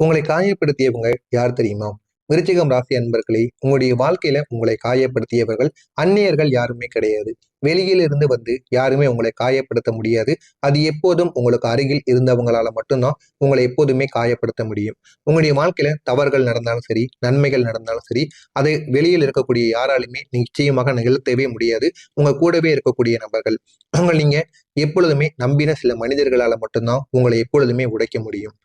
உங்களை காயப்படுத்தியவங்க யார் தெரியுமா? விருச்சிகம் ராசி அன்பர்களே, உங்களுடைய வாழ்க்கையில உங்களை காயப்படுத்தியவர்கள் அந்நியர்கள் யாருமே கிடையாது. வெளியில் இருந்து வந்து யாருமே உங்களை காயப்படுத்த முடியாது. அது எப்போதும் உங்களுக்கு அருகில் இருந்தவங்களால மட்டும்தான் உங்களை எப்போதுமே காயப்படுத்த முடியும். உங்களுடைய வாழ்க்கையில தவறுகள் நடந்தாலும் சரி, நன்மைகள் நடந்தாலும் சரி, அதை வெளியில் இருக்கக்கூடிய யாராலுமே நிச்சயமாக நிகழ்த்தவே முடியாது. உங்க கூடவே இருக்கக்கூடிய நபர்கள் நீங்க எப்பொழுதுமே நம்பின சில மனிதர்களால மட்டும்தான் உங்களை எப்பொழுதுமே உடைக்க முடியும்.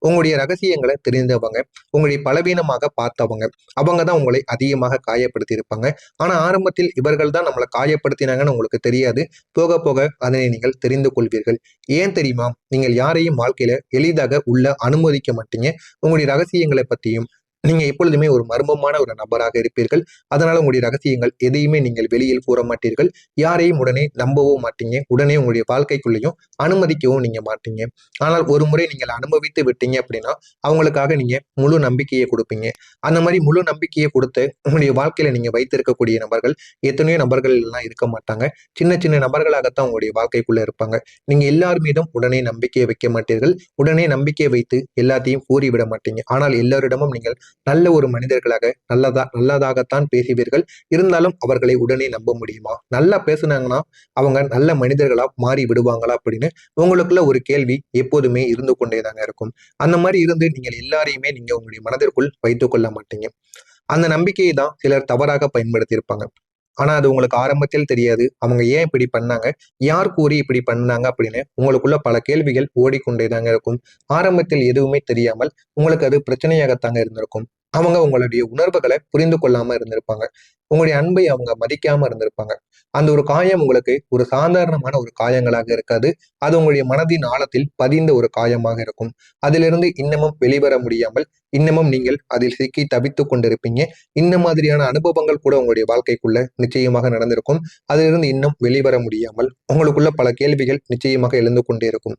உங்களுடைய ரகசியங்களை தெரிந்தவங்க, உங்களுடைய பலவீனமாக பார்த்தவங்க, அவங்க தான் உங்களை அதிகமாக காயப்படுத்தி இருப்பாங்க. ஆனா ஆரம்பத்தில் இவர்கள் தான் நம்மளை காயப்படுத்தினாங்கன்னு உங்களுக்கு தெரியாது. போக போக அதனை நீங்கள் தெரிந்து கொள்வீர்கள். ஏன் தெரியுமா? நீங்கள் யாரையும் வாழ்க்கையில எளிதாக உள்ள அனுமதிக்க மாட்டீங்க. உங்களுடைய ரகசியங்களை பத்தியும் நீங்க எப்பொழுதுமே ஒரு மர்மமான ஒரு நபராக இருப்பீர்கள். அதனால உங்களுடைய ரகசியங்கள் எதையுமே நீங்கள் வெளியில் கூற மாட்டீர்கள். யாரையும் உடனே நம்பவும் மாட்டீங்க. உடனே உங்களுடைய வாழ்க்கைக்குள்ளேயும் அனுமதிக்கவும் நீங்க மாட்டீங்க. ஆனால் ஒரு முறை நீங்கள் அனுபவித்து விட்டீங்க அப்படின்னா அவங்களுக்காக நீங்க முழு நம்பிக்கையை கொடுப்பீங்க. அந்த மாதிரி முழு நம்பிக்கையை கொடுத்து உங்களுடைய வாழ்க்கையில நீங்க வைத்திருக்கக்கூடிய நபர்கள் எத்தனையோ நபர்கள் எல்லாம் இருக்க மாட்டாங்க. சின்ன சின்ன நபர்களாகத்தான் உங்களுடைய வாழ்க்கைக்குள்ள இருப்பாங்க. நீங்க எல்லார் மீதும் உடனே நம்பிக்கையை வைக்க மாட்டீர்கள். உடனே நம்பிக்கையை வைத்து எல்லாத்தையும் கூறிவிட மாட்டீங்க. ஆனால் எல்லாரிடமும் நீங்கள் நல்ல ஒரு மனிதர்களாக நல்லதாகத்தான் பேசுவீர்கள். இருந்தாலும் அவர்களை உடனே நம்ப முடியுமா? நல்லா பேசுனாங்கன்னா அவங்க நல்ல மனிதர்களா மாறி விடுவாங்களா அப்படின்னு உங்களுக்குள்ள ஒரு கேள்வி எப்போதுமே இருந்து கொண்டேதாங்க இருக்கும். அந்த மாதிரி இருந்து நீங்கள் எல்லாரையுமே நீங்க உங்களுடைய மனதிற்குள் வைத்துக் கொள்ள மாட்டீங்க. அந்த நம்பிக்கையை தான் சிலர் தவறாக பயன்படுத்தி இருப்பாங்க. ஆனா அது உங்களுக்கு ஆரம்பத்தில் தெரியாது. அவங்க ஏன் இப்படி பண்ணாங்க, யார் கூறி இப்படி பண்ணாங்க அப்படின்னு உங்களுக்குள்ள பல கேள்விகள் ஓடிக்கொண்டேதாங்க இருக்கும். ஆரம்பத்தில் எதுவுமே தெரியாமல் உங்களுக்கு அது பிரச்சனையாகத்தாங்க இருந்திருக்கும். அவங்க உங்களுடைய உணர்வுகளை புரிந்து கொள்ளாம இருந்திருப்பாங்க. உங்களுடைய அன்பை அவங்க மதிக்காம இருந்திருப்பாங்க. அந்த ஒரு காயம் உங்களுக்கு ஒரு சாதாரணமான ஒரு காயங்களாக இருக்காது. அது உங்களுடைய மனதின் ஆழத்தில் பதிந்த ஒரு காயமாக இருக்கும். அதிலிருந்து இன்னமும் வெளிவர முடியாமல் இன்னமும் நீங்கள் அதில் சிக்கி தவித்துக் கொண்டிருப்பீங்க. இந்த மாதிரியான அனுபவங்கள் கூட உங்களுடைய வாழ்க்கைக்குள்ள நிச்சயமாக நடந்திருக்கும். அதிலிருந்து இன்னும் வெளிவர முடியாமல் உங்களுக்குள்ள பல கேள்விகள் நிச்சயமாக எழுந்து கொண்டே இருக்கும்.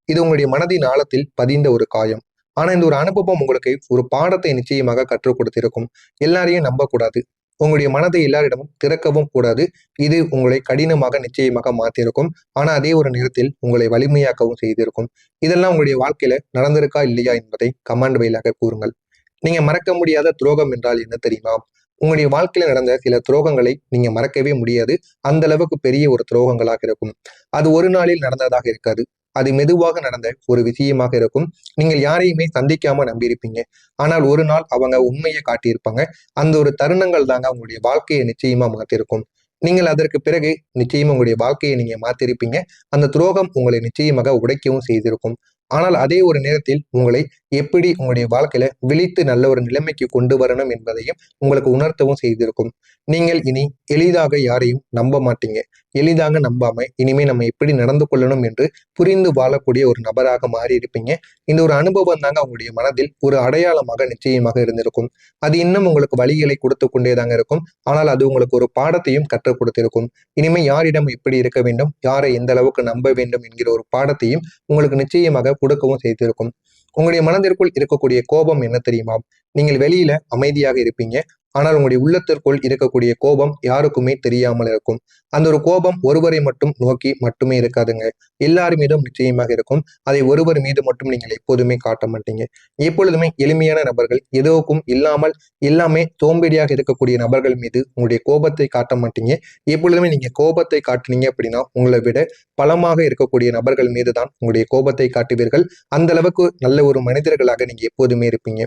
இது உங்களுடைய மனதின் ஆழத்தில் பதிந்த ஒரு காயம். ஆனா இந்த ஒரு அனுபவம் உங்களுக்கு ஒரு பாடத்தை நிச்சயமாக கற்றுக் கொடுத்திருக்கும். எல்லாரையும் நம்பக்கூடாது. உங்களுடைய மனதை எல்லாரிடமும் திறக்கவும் கூடாது. இது உங்களை கடினமாக நிச்சயமாக மாத்திருக்கும். ஆனா அதே ஒரு நேரத்தில் உங்களை வலிமையாக்கவும் செய்திருக்கும். இதெல்லாம் உங்களுடைய வாழ்க்கையில நடந்திருக்கா இல்லையா என்பதை கமெண்ட் வாயிலாக கூறுங்கள். நீங்க மறக்க முடியாத துரோகம் என்றால் என்ன தெரியுமா? உங்களுடைய வாழ்க்கையில நடந்த சில துரோகங்களை நீங்க மறக்கவே முடியாது. அந்த அளவுக்கு பெரிய ஒரு துரோகங்களாக இருக்கும். அது ஒரு நாளில் நடந்ததாக இருக்காது. அது மெதுவாக நடந்த ஒரு விஷயமாக இருக்கும். நீங்கள் யாரையுமே சந்திக்காம நம்பியிருப்பீங்க. ஆனால் ஒரு நாள் அவங்க உண்மையை காட்டியிருப்பாங்க. அந்த ஒரு தருணங்கள் தாங்க உங்களுடைய வாழ்க்கையை நிச்சயமா மாத்திருக்கும். நீங்கள் அதற்கு பிறகு நிச்சயமா உங்களுடைய வாழ்க்கையை நீங்க மாத்திருப்பீங்க. அந்த துரோகம் உங்களை நிச்சயமாக உடைக்கவும் செய்திருக்கும். ஆனால் அதே ஒரு நேரத்தில் உங்களை எப்படி உங்களுடைய வாழ்க்கையில விழித்து நல்ல ஒரு நிலைமைக்கு கொண்டு வரணும் என்பதையும் உங்களுக்கு உணர்த்தவும் செய்திருக்கும். நீங்கள் இனி எளிதாக யாரையும் நம்ப மாட்டீங்க. எளிதாக நம்பாம இனிமே நம்ம எப்படி நடந்து கொள்ளணும் என்று புரிந்து வாழக்கூடிய ஒரு நபராக மாறி இருப்பீங்க. இந்த ஒரு அனுபவம் தாங்க உங்களுடைய மனதில் ஒரு அடையாளமாக நிச்சயமாக இருந்திருக்கும். அது இன்னும் உங்களுக்கு வழிகளை கொடுத்து கொண்டேதாங்க இருக்கும். ஆனால் அது உங்களுக்கு ஒரு பாடத்தையும் கற்றுக் கொடுத்திருக்கும். இனிமே யாரிடம் எப்படி இருக்க வேண்டும், யாரை எந்த அளவுக்கு நம்ப வேண்டும் என்கிற ஒரு பாடத்தையும் உங்களுக்கு நிச்சயமாக கொடுக்கவும் செய்திருக்கும். உங்களுடைய மனதிற்குள் இருக்கக்கூடிய கோபம் என்ன தெரியுமா? நீங்கள் வெளியில அமைதியாக இருப்பீங்க. ஆனால் உங்களுடைய உள்ளத்திற்குள் இருக்கக்கூடிய கோபம் யாருக்குமே தெரியாமல் இருக்கும். அந்த ஒரு கோபம் ஒருவரை மட்டும் நோக்கி மட்டுமே இருக்காதுங்க. எல்லார் மீதும் நிச்சயமாக இருக்கும். அதை ஒருவர் மீது மட்டும் நீங்கள் எப்போதுமே காட்ட மாட்டீங்க. எப்பொழுதுமே எளிமையான நபர்கள் எதுவுக்கும் இல்லாமல் எல்லாமே சோம்பேறியாக இருக்கக்கூடிய நபர்கள் மீது உங்களுடைய கோபத்தை காட்ட மாட்டீங்க. எப்பொழுதுமே நீங்க கோபத்தை காட்டுனீங்க அப்படின்னா உங்களை விட பலமாக இருக்கக்கூடிய நபர்கள் மீது தான் உங்களுடைய கோபத்தை காட்டுவீர்கள். அந்த அளவுக்கு நல்ல ஒரு மனிதர்களாக நீங்க எப்போதுமே இருப்பீங்க.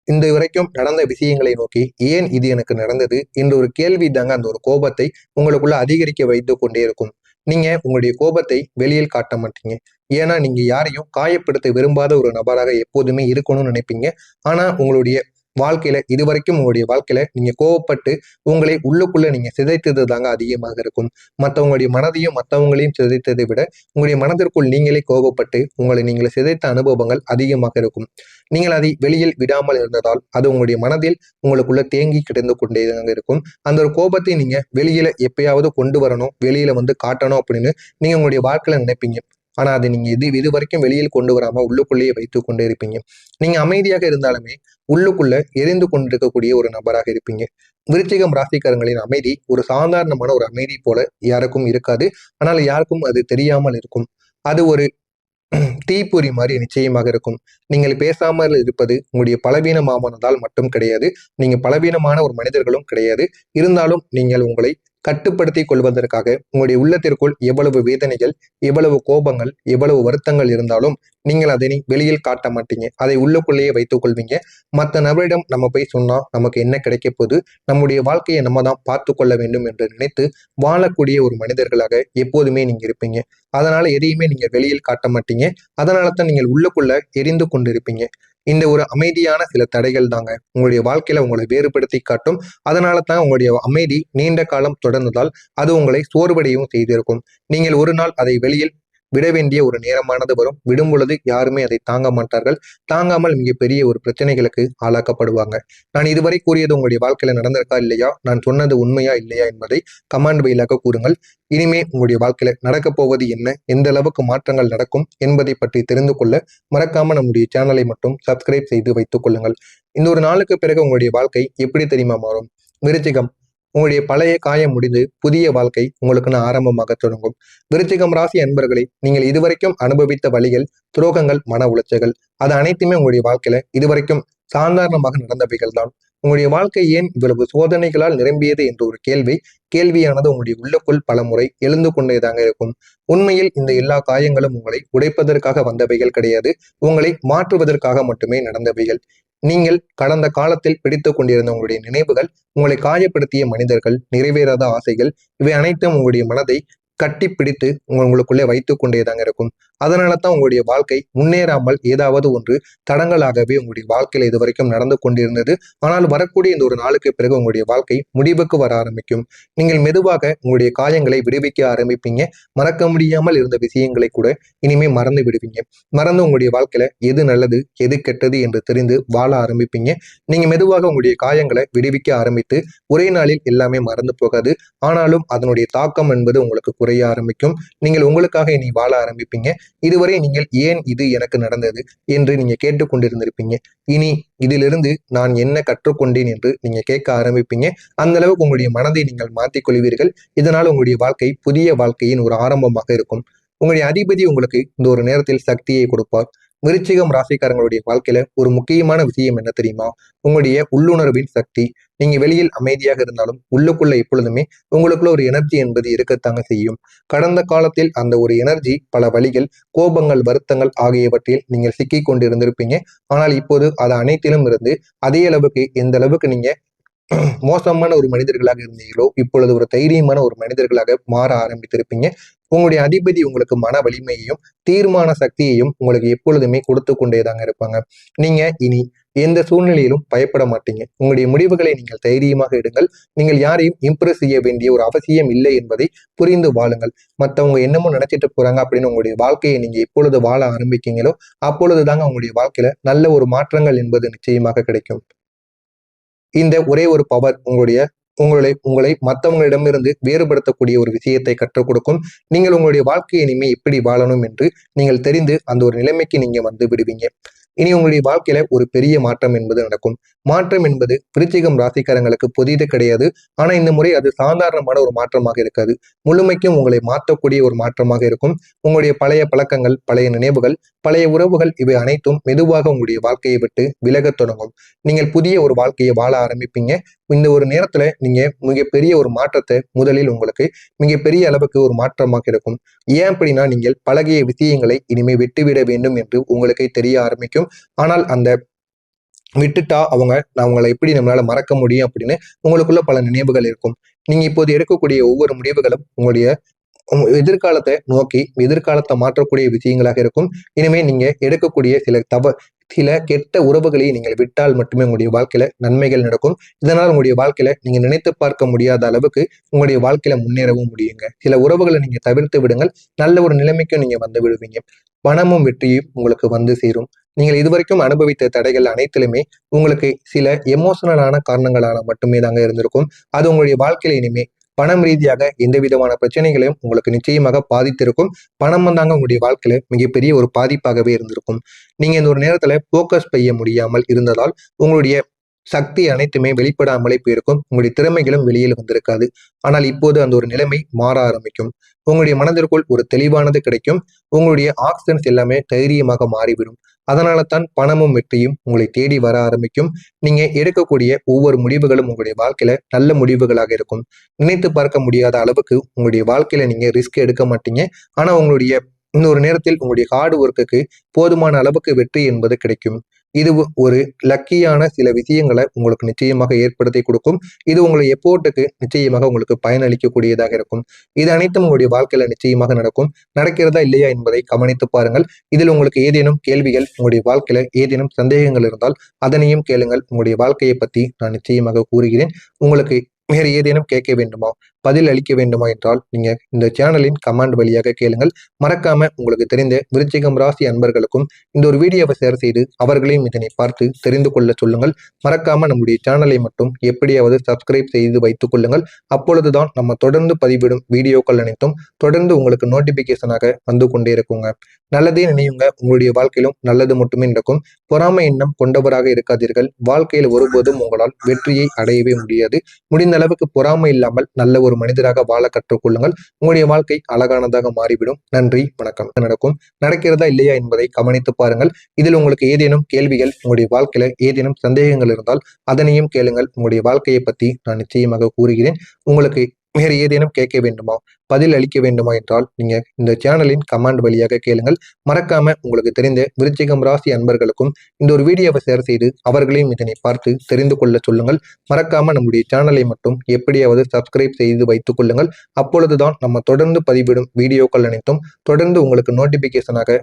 இந்த வரைக்கும் நடந்த விஷயங்களை நோக்கி ஏன் இது எனக்கு நடந்தது என்ற ஒரு கேள்வி தாங்க அந்த ஒரு கோபத்தை உங்களுக்குள்ள அதிகரிக்க வைத்து கொண்டே இருக்கும். நீங்க உங்களுடைய கோபத்தை வெளியில் காட்ட மாட்டீங்க. ஏன்னா நீங்க யாரையும் காயப்படுத்த விரும்பாத ஒரு நபராக எப்போதுமே இருக்கணும்னு நினைப்பீங்க. ஆனா உங்களுடைய வாழ்க்கையில இதுவரைக்கும் உங்களுடைய வாழ்க்கையில நீங்க கோவப்பட்டு உங்களை உள்ளுக்குள்ள நீங்க சிதைத்தது தாங்க அதிகமாக இருக்கும். மற்றவங்களுடைய மனதையும் மற்றவங்களையும் சிதைத்ததை விட உங்களுடைய மனதிற்குள் நீங்களே கோபப்பட்டு உங்களை நீங்களே சிதைத்த அனுபவங்கள் அதிகமாக இருக்கும். நீங்கள் அதை வெளியில் விடாமல் இருந்ததால் அது உங்களுடைய மனதில் உங்களுக்குள்ள தேங்கி கிடந்து கொண்டேதாங்க இருக்கும். அந்த ஒரு கோபத்தை நீங்க வெளியில எப்பயாவது கொண்டு வரணும், வெளியில வந்து காட்டணும் அப்படின்னு நீங்க உங்களுடைய வாழ்க்கையில நினைப்பீங்க. ஆனா அது நீங்க இது வரைக்கும் வெளியில் கொண்டு வராம உள்ளுக்குள்ளேயே வைத்துக் கொண்டே இருப்பீங்க. நீங்க அமைதியாக இருந்தாலுமே உள்ளுக்குள்ள எரிந்து கொண்டிருக்கக்கூடிய ஒரு நபராக இருப்பீங்க. விருச்சிகம் ராசிக்காரங்களின் அமைதி ஒரு சாதாரணமான ஒரு அமைதி போல யாருக்கும் இருக்காது. ஆனால் யாருக்கும் அது தெரியாமல் இருக்கும். அது ஒரு தீப்பொறி மாதிரி நிச்சயமாக இருக்கும். நீங்கள் பேசாமல் இருப்பது உங்களுடைய பலவீனமானதால் மட்டும் கிடையாது. நீங்க பலவீனமான ஒரு மனிதர்களும் கிடையாது. இருந்தாலும் நீங்கள் உங்களை கட்டுப்படுத்திக் கொள்வதற்காக உங்களுடைய உள்ளத்திற்குள் எவ்வளவு வேதனைகள், எவ்வளவு கோபங்கள், எவ்வளவு வருத்தங்கள் இருந்தாலும் நீங்கள் அதனை வெளியில் காட்ட மாட்டீங்க. அதை உள்ளுக்குள்ளேயே வைத்துக் கொள்வீங்க. மற்ற நபரிடம் நம்ம போய் சொன்னா நமக்கு என்ன கிடைக்க போகுது, நம்முடைய வாழ்க்கையை நம்ம தான் பார்த்து கொள்ள வேண்டும் என்று நினைத்து வாழக்கூடிய ஒரு மனிதர்களாக எப்போதுமே நீங்க இருப்பீங்க. அதனால எதையுமே நீங்க வெளியில் காட்ட மாட்டீங்க. அதனால தான் நீங்கள் உள்ளுக்குள்ள எரிந்து கொண்டிருப்பீங்க. இந்த ஒரு அமைதியான சில தடைகள் தாங்க உங்களுடைய வாழ்க்கையில உங்களை வேறுபடுத்தி காட்டும். அதனால தான் உங்களுடைய அமைதி நீண்ட காலம் தொடர்ந்ததால் அது உங்களை சோர்வடையவும் செய்திருக்கும். நீங்கள் ஒரு நாள் அதை வெளியில் விட வேண்டிய ஒரு நேரமானது வரும். விடும் பொழுது யாருமே அதை தாங்க மாட்டார்கள். தாங்காமல் மிகப்பெரிய ஒரு பிரச்சனைகளுக்கு ஆளாக்கப்படுவாங்க. நான் இதுவரை கூறியது உங்களுடைய வாழ்க்கையில நடந்திருக்கா இல்லையா, நான் சொன்னது உண்மையா இல்லையா என்பதை கமெண்ட் வாயிலாக கூறுங்கள். இனிமே உங்களுடைய வாழ்க்கையில நடக்கப் போவது என்ன, எந்த அளவுக்கு மாற்றங்கள் நடக்கும் என்பதை பற்றி தெரிந்து கொள்ள மறக்காம நம்முடைய சேனலை மட்டும் சப்ஸ்கிரைப் செய்து வைத்துக் கொள்ளுங்கள். இந்த ஒரு நாளுக்கு பிறகு உங்களுடைய வாழ்க்கை எப்படி தெரியுமா மாறும்? விருச்சிகம், உங்களுடைய பழைய காயம் முடிந்து புதிய வாழ்க்கை உங்களுக்குன்னு ஆரம்பமாக தொடங்கும். விருச்சிகம் ராசி அன்பர்களே, நீங்கள் இதுவரைக்கும் அனுபவித்த வழிகள், துரோகங்கள், மன உளைச்சல்கள், அது அனைத்துமே உங்களுடைய வாழ்க்கையில இதுவரைக்கும் சாதாரணமாக நடந்தவைகள் தான். உங்களுடைய வாழ்க்கை ஏன் இவ்வளவு சோதனைகளால் நிரம்பியது என்ற ஒரு கேள்வியானது உங்களுடைய உள்ளுக்குள் பல முறை எழுந்து கொண்டேதாங்க இருக்கும். உண்மையில் இந்த எல்லா காயங்களும் உங்களை உடைப்பதற்காக வந்தவைகள் கிடையாது. உங்களை மாற்றுவதற்காக மட்டுமே நடந்தவைகள். நீங்கள் கடந்த காலத்தில் பிடித்துக் கொண்டிருந்த உங்களுடைய நினைவுகள், உங்களை காயப்படுத்திய மனிதர்கள், நிறைவேறாத ஆசைகள், இவை அனைத்தும் உங்களுடைய மனதை கட்டி பிடித்து உங்களுக்குள்ளே வைத்துக் கொண்டேதாங்க இருக்கும். அதனால தான் உங்களுடைய வாழ்க்கை முன்னேறாமல் ஏதாவது ஒன்று தடங்களாகவே உங்களுடைய வாழ்க்கையில இதுவரைக்கும் நடந்து கொண்டிருந்தது. ஆனால் வரக்கூடிய இந்த ஒரு நாளுக்கு பிறகு உங்களுடைய வாழ்க்கை முடிவுக்கு வர ஆரம்பிக்கும். நீங்கள் மெதுவாக உங்களுடைய காயங்களை விடுவிக்க ஆரம்பிப்பீங்க. மறக்க முடியாமல் இருந்த விஷயங்களை கூட இனிமே மறந்து விடுவீங்க. மறந்து உங்களுடைய வாழ்க்கையில எது நல்லது, எது கெட்டது என்று தெரிந்து வாழ ஆரம்பிப்பீங்க. நீங்க மெதுவாக உங்களுடைய காயங்களை விடுவிக்க ஆரம்பித்து ஒரே நாளில் எல்லாமே மறந்து போகாது. ஆனாலும் அதனுடைய தாக்கம் என்பது உங்களுக்கு குறைய ஆரம்பிக்கும். நீங்கள் உங்களுக்காக இனி வாழ ஆரம்பிப்பீங்க. இதுவரை நீங்கள் ஏன் இது எனக்கு நடந்தது என்று நீங்க கேட்டுக்கொண்டிருந்திருப்பீங்க. இனி இதிலிருந்து நான் என்ன கற்றுக்கொண்டேன் என்று நீங்க கேட்க ஆரம்பிப்பீங்க. அந்த அளவுக்கு உங்களுடைய மனதை நீங்கள் மாற்றிக் கொள்வீர்கள். இதனால் உங்களுடைய வாழ்க்கை புதிய வாழ்க்கையின் ஒரு ஆரம்பமாக இருக்கும். உங்களுடைய அதிபதி உங்களுக்கு இந்த ஒரு நேரத்தில் சக்தியை கொடுப்பார். விருச்சிகம் ராசிக்காரங்களுடைய வாழ்க்கையில ஒரு முக்கியமான விஷயம் என்ன தெரியுமா? உங்களுடைய உள்ளுணர்வின் சக்தி. நீங்க வெளியில் அமைதியாக இருந்தாலும் உள்ளுக்குள்ள எப்பொழுதுமே உங்களுக்குள்ள ஒரு எனர்ஜி என்பது இருக்கத்தாங்க செய்யும். கடந்த காலத்தில் அந்த ஒரு எனர்ஜி பல வழிகள், கோபங்கள், வருத்தங்கள் ஆகியவற்றில் நீங்கள் சிக்கிக் கொண்டிருந்திருப்பீங்க. ஆனால் இப்போது அது அனைத்திலும் இருந்து அதே அளவுக்கு எந்த அளவுக்கு நீங்க மோசமான ஒரு மனிதர்களாக இருந்தீங்களோ இப்பொழுது ஒரு தைரியமான ஒரு மனிதர்களாக மாற ஆரம்பித்திருப்பீங்க. உங்களுடைய அதிபதி உங்களுக்கு மன வலிமையையும் தீர்மான சக்தியையும் உங்களுக்கு எப்பொழுதுமே கொடுத்து கொண்டேதாங்க இருப்பாங்க. நீங்க இனி எந்த சூழ்நிலையிலும் பயப்பட மாட்டீங்க. உங்களுடைய முடிவுகளை நீங்கள் தைரியமாக எடுங்கள். நீங்கள் யாரையும் இம்ப்ரெஸ் செய்ய வேண்டிய ஒரு அவசியம் இல்லை என்பதை புரிந்து வாழுங்கள். மற்றவங்க என்னமோ நினைச்சிட்டு போறாங்க அப்படின்னு உங்களுடைய வாழ்க்கையை நீங்க எப்பொழுது வாழ ஆரம்பிக்கீங்களோ அப்பொழுது தாங்க உங்களுடைய வாழ்க்கையில நல்ல ஒரு மாற்றங்கள் என்பது நிச்சயமாக கிடைக்கும். இந்த ஒரே ஒரு பவர் உங்களை மற்றவங்களிடமிருந்து வேறுபடுத்தக்கூடிய ஒரு விஷயத்தை கற்றுக் கொடுக்கும். நீங்கள் உங்களுடைய வாழ்க்கையை இனிமே எப்படி வாழணும் என்று நீங்கள் தெரிந்து அந்த ஒரு நிலைமைக்கு நீங்க வந்து விடுவீங்க. இனி உங்களுடைய வாழ்க்கையில ஒரு பெரிய மாற்றம் என்பது நடக்கும். மாற்றம் என்பது விருச்சிகம் ராசிக்காரங்களுக்கு புதிது கிடையாது. ஆனா இந்த முறை அது சாதாரணமான ஒரு மாற்றமாக இருக்காது. முழுமைக்கும் உங்களை மாற்றக்கூடிய ஒரு மாற்றமாக இருக்கும். உங்களுடைய பழைய பழக்கங்கள், பழைய நினைவுகள், பழைய உறவுகள் இவை அனைத்தும் மெதுவாக உங்களுடைய வாழ்க்கையை விட்டு விலகத் தொடங்கும். நீங்கள் புதிய ஒரு வாழ்க்கையை வாழ ஆரம்பிப்பீங்க. இந்த ஒரு நேரத்துல நீங்க மிகப்பெரிய ஒரு மாற்றத்தை முதலில் உங்களுக்கு மிகப்பெரிய அளவுக்கு ஒரு மாற்றமாக இருக்கும். ஏன் அப்படின்னா நீங்கள் பழகிய விஷயங்களை இனிமே விட்டுவிட வேண்டும் என்று உங்களுக்கு தெரிய ஆரம்பிக்கும். ஆனால் அந்த விட்டுட்டா அவங்களை எப்படி நம்மளால மறக்க முடியும் அப்படின்னு உங்களுக்குள்ள பல நினைவுகள் இருக்கும். நீங்க இப்போது எடுக்கக்கூடிய ஒவ்வொரு முடிவுகளும் உங்களுடைய எதிர்காலத்தை நோக்கி எதிர்காலத்தை மாற்றக்கூடிய விஷயங்களாக இருக்கும். இனிமே நீங்க எடுக்கக்கூடிய சில கெட்ட உறவுகளை நீங்கள் விட்டால் மட்டுமே உங்களுடைய வாழ்க்கையில நன்மைகள் நடக்கும். இதனால் உங்களுடைய வாழ்க்கையில நீங்க நினைத்து பார்க்க முடியாத அளவுக்கு உங்களுடைய வாழ்க்கையில முன்னேறவும் முடியுங்க. சில உறவுகளை நீங்க தவிர்த்து விடுங்கள். நல்ல ஒரு நிலைமைக்கும் நீங்க வந்து விடுவீங்க. பணமும் வெற்றியும் உங்களுக்கு வந்து சேரும். நீங்கள் இதுவரைக்கும் அனுபவித்த தடைகள் அனைத்திலுமே உங்களுக்கு சில எமோஷனலான காரணங்களால மட்டுமே தாங்க இருந்திருக்கும். அது உங்களுடைய வாழ்க்கையில இனிமே பணம் ரீதியாக எந்த விதமான பிரச்சனைகளையும் உங்களுக்கு நிச்சயமாக பாதித்திருக்கும். பணம் வந்தாங்க உங்களுடைய வாழ்க்கையில மிகப்பெரிய ஒரு பாதிப்பாகவே இருந்திருக்கும். நீங்க இந்த ஒரு நேரத்துல போக்கஸ் செய்ய முடியாமல் இருந்ததால் உங்களுடைய சக்தி அனைத்துமே வெளிப்படாமலே போயிருக்கும். உங்களுடைய திறமைகளும் வெளியில் வந்திருக்காது. ஆனால் இப்போது அந்த ஒரு நிலைமை மாற ஆரம்பிக்கும். உங்களுடைய மனதிற்குள் ஒரு தெளிவானது கிடைக்கும். உங்களுடைய ஆக்ஷன்ஸ் எல்லாமே தைரியமாக மாறிவிடும். அதனால தான் பணமும் வெற்றியும் உங்களை தேடி வர ஆரம்பிக்கும். நீங்க எடுக்கக்கூடிய ஒவ்வொரு முடிவுகளும் உங்களுடைய வாழ்க்கையில நல்ல முடிவுகளாக இருக்கும். நினைத்து பார்க்க முடியாத அளவுக்கு உங்களுடைய வாழ்க்கையில நீங்க ரிஸ்க் எடுக்க மாட்டீங்க. ஆனா உங்களுடைய இன்னொரு நேரத்தில் உங்களுடைய ஹார்ட் ஒர்க்குக்கு போதுமான அளவுக்கு வெற்றி என்பது கிடைக்கும். இது ஒரு லக்கியான சில விஷயங்களை உங்களுக்கு நிச்சயமாக ஏற்படுத்தி கொடுக்கும். இது உங்களுடைய எஃபோர்ட்டுக்கு நிச்சயமாக உங்களுக்கு பயனளிக்கக்கூடியதாக இருக்கும். இது அனைத்தும் உங்களுடைய வாழ்க்கையில நிச்சயமாக நடக்கும். நடக்கிறதா இல்லையா என்பதை கவனித்து பாருங்கள். இதில் உங்களுக்கு ஏதேனும் கேள்விகள், உங்களுடைய வாழ்க்கையில ஏதேனும் சந்தேகங்கள் இருந்தால் அதனையும் கேளுங்கள். உங்களுடைய வாழ்க்கையை பத்தி நான் நிச்சயமாக கூறுகிறேன். உங்களுக்கு வேறு ஏதேனும் கேட்க வேண்டுமா, பதில் அளிக்க வேண்டுமா என்றால் நீங்க இந்த சேனலின் கமெண்ட் வழியாக கேளுங்கள். மறக்காம உங்களுக்கு தெரிந்த விருச்சிகம் ராசி அன்பர்களுக்கும் இந்த ஒரு வீடியோவை ஷேர் செய்து அவர்களையும் இதனை பார்த்து தெரிந்து கொள்ள சொல்லுங்கள். மறக்காம நம்முடைய சேனலை மட்டும் எப்படியாவது சப்ஸ்கிரைப் செய்து வைத்துக் கொள்ளுங்கள். அப்பொழுதுதான் நம்ம தொடர்ந்து பதிவிடும் வீடியோக்கள் அனைத்தும் தொடர்ந்து உங்களுக்கு நோட்டிபிகேஷனாக வந்து கொண்டே இருக்குங்க. நல்லதே நினையுங்க. உங்களுடைய வாழ்க்கையிலும் நல்லது மட்டுமே நடக்கும். பொறாமை எண்ணம் கொண்டவராக இருக்காதீர்கள். வாழ்க்கையில் ஒருபோதும் உங்களால் வெற்றியை அடையவே முடியாது. முடிந்த அளவுக்கு பொறாமை இல்லாமல் நல்ல ஒரு மனிதராக வாழ கற்றுக்கொள்ளுங்கள். உங்களுடைய வாழ்க்கை அழகானதாக மாறிவிடும். நன்றி, வணக்கம். நடக்கும், நடக்கிறதா இல்லையா என்பதை கவனித்து பாருங்கள். இதில் உங்களுக்கு ஏதேனும் கேள்விகள், உங்களுடைய வாழ்க்கையில ஏதேனும் சந்தேகங்கள் இருந்தால் அதனையும் கேளுங்கள். உங்களுடைய வாழ்க்கையை பத்தி நான் நிச்சயமாக கூறுகிறேன். உங்களுக்கு வேறு ஏதேனும் கேட்க வேண்டுமா, பதில் அளிக்க வேண்டுமா என்றால் நீங்க இந்த சேனலின் கமெண்ட் வழியாக கேளுங்கள். மறக்காம உங்களுக்கு தெரிந்த விருச்சிகம் ராசி அன்பர்களுக்கும் இந்த ஒரு வீடியோவை ஷேர் செய்து அவர்களையும் இதனை பார்த்து தெரிந்து கொள்ள சொல்லுங்கள். மறக்காம நம்முடைய சேனலை மட்டும் எப்படியாவது சப்ஸ்கிரைப் செய்து வைத்துக் கொள்ளுங்கள். அப்பொழுதுதான் நம்ம தொடர்ந்து பதிவிடும் வீடியோக்கள் அனைத்தும் தொடர்ந்து உங்களுக்கு நோட்டிபிகேஷனாக